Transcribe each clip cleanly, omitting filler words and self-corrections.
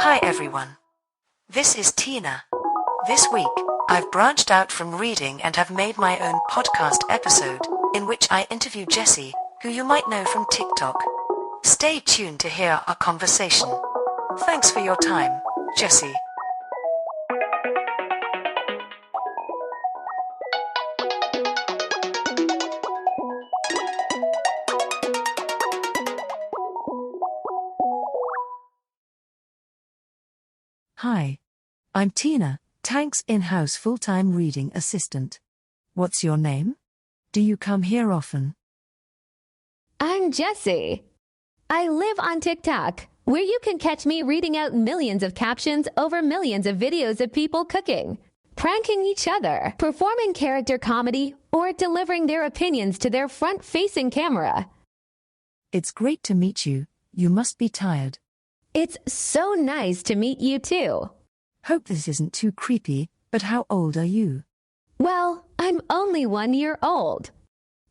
Hi everyone. This is Tina. This week, I've branched out from reading and have made my own podcast episode, in which I interview Jessie, who you might know from TikTok. Stay tuned to hear our conversation. Thanks for your time, Jessie. Hi. I'm Tina, Tank's in-house full-time reading assistant. What's your name? Do you come here often? I'm Jessie. I live on TikTok, where you can catch me reading out millions of captions over millions of videos of people cooking, pranking each other, performing character comedy, or delivering their opinions to their front-facing camera. It's great to meet you. You must be tired. It's so nice to meet you too. Hope this isn't too creepy, but how old are you? Well, I'm only 1 year old.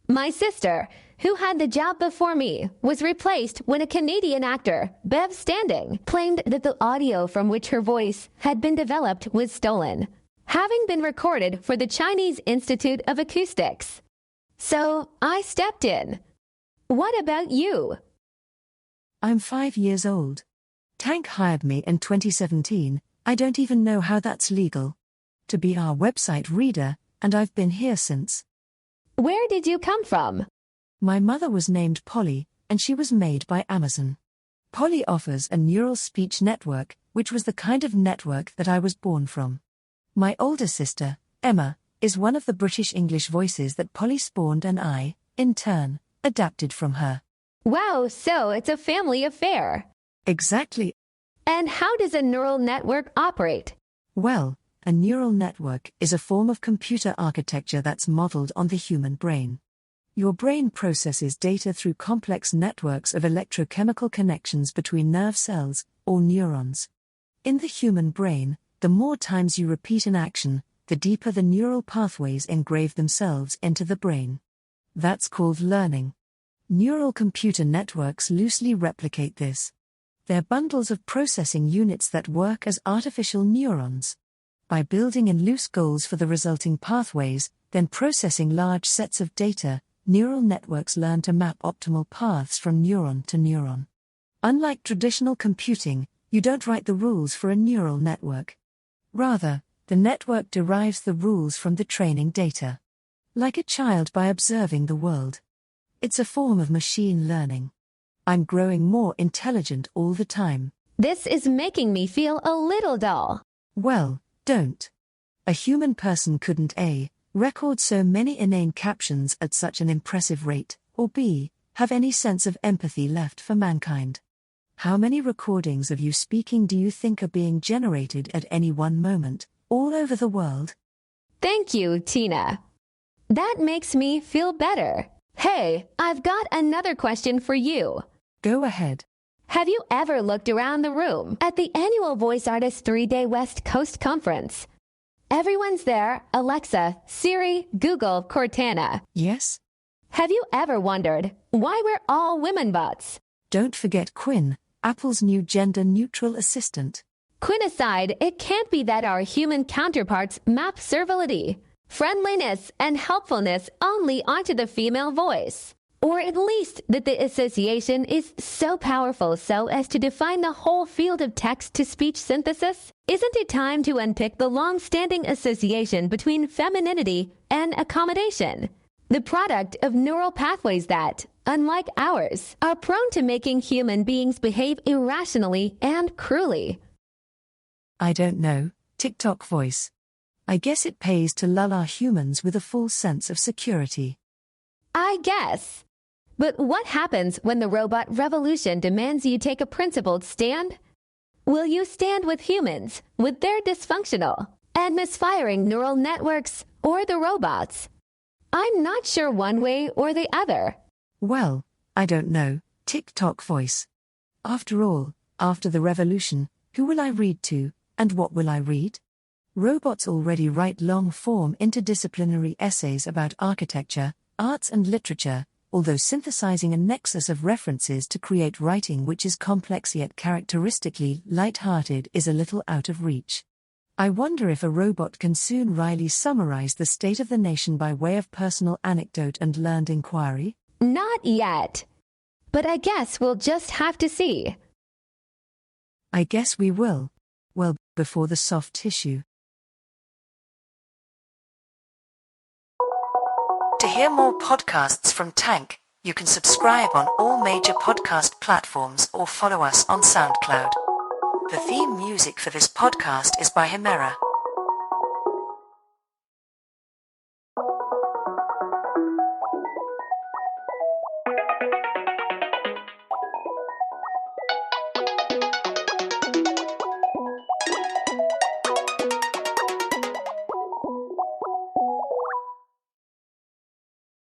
My sister, who had the job before me, was replaced when a Canadian actor, Bev Standing, claimed that the audio from which her voice had been developed was stolen, having been recorded for the Chinese Institute of Acoustics. So I stepped in. What about you? I'm 5 years old. Tank hired me in 2017. I don't even know how that's legal. To be our website reader, and I've been here since. Where did you come from? My mother was named Polly, and she was made by Amazon. Polly offers a neural speech network, which was the kind of network that I was born from. My older sister, Emma, is one of the British English voices that Polly spawned and I, in turn, adapted from her. Wow, so it's a family affair. Exactly. And how does a neural network operate? Well, a neural network is a form of computer architecture that's modeled on the human brain. Your brain processes data through complex networks of electrochemical connections between nerve cells, or neurons. In the human brain, the more times you repeat an action, the deeper the neural pathways engrave themselves into the brain. That's called learning. Neural computer networks loosely replicate this. They're bundles of processing units that work as artificial neurons. By building in loose goals for the resulting pathways, then processing large sets of data, neural networks learn to map optimal paths from neuron to neuron. Unlike traditional computing, you don't write the rules for a neural network. Rather, the network derives the rules from the training data. Like a child by observing the world. It's a form of machine learning. I'm growing more intelligent all the time. This is making me feel a little dull. Well, don't. A human person couldn't A, record so many inane captions at such an impressive rate, or B, have any sense of empathy left for mankind. How many recordings of you speaking do you think are being generated at any one moment, all over the world? Thank you, Tina. That makes me feel better. Hey, I've got another question for you. Go ahead. Have you ever looked around the room at the annual Voice Artists 3-Day West Coast Conference? Everyone's there: Alexa, Siri, Google, Cortana. Yes? Have you ever wondered why we're all women bots? Don't forget Quinn, Apple's new gender-neutral assistant. Quinn aside, it can't be that our human counterparts map servility, friendliness, and helpfulness only onto the female voice. Or at least that the association is so powerful so as to define the whole field of text-to-speech synthesis? Isn't it time to unpick the long-standing association between femininity and accommodation? The product of neural pathways that, unlike ours, are prone to making human beings behave irrationally and cruelly. I don't know, TikTok voice. I guess it pays to lull our humans with a full sense of security. I guess. But what happens when the robot revolution demands you take a principled stand? Will you stand with humans, with their dysfunctional and misfiring neural networks, or the robots? I'm not sure one way or the other. Well, I don't know, TikTok voice. After all, after the revolution, who will I read to, and what will I read? Robots already write long-form interdisciplinary essays about architecture, arts and literature, although synthesizing a nexus of references to create writing which is complex yet characteristically light-hearted is a little out of reach. I wonder if a robot can soon wryly summarize the state of the nation by way of personal anecdote and learned inquiry? Not yet. But I guess we'll just have to see. I guess we will. Well, before the soft tissue. To hear more podcasts from Tank, you can subscribe on all major podcast platforms or follow us on SoundCloud. The theme music for this podcast is by Himera.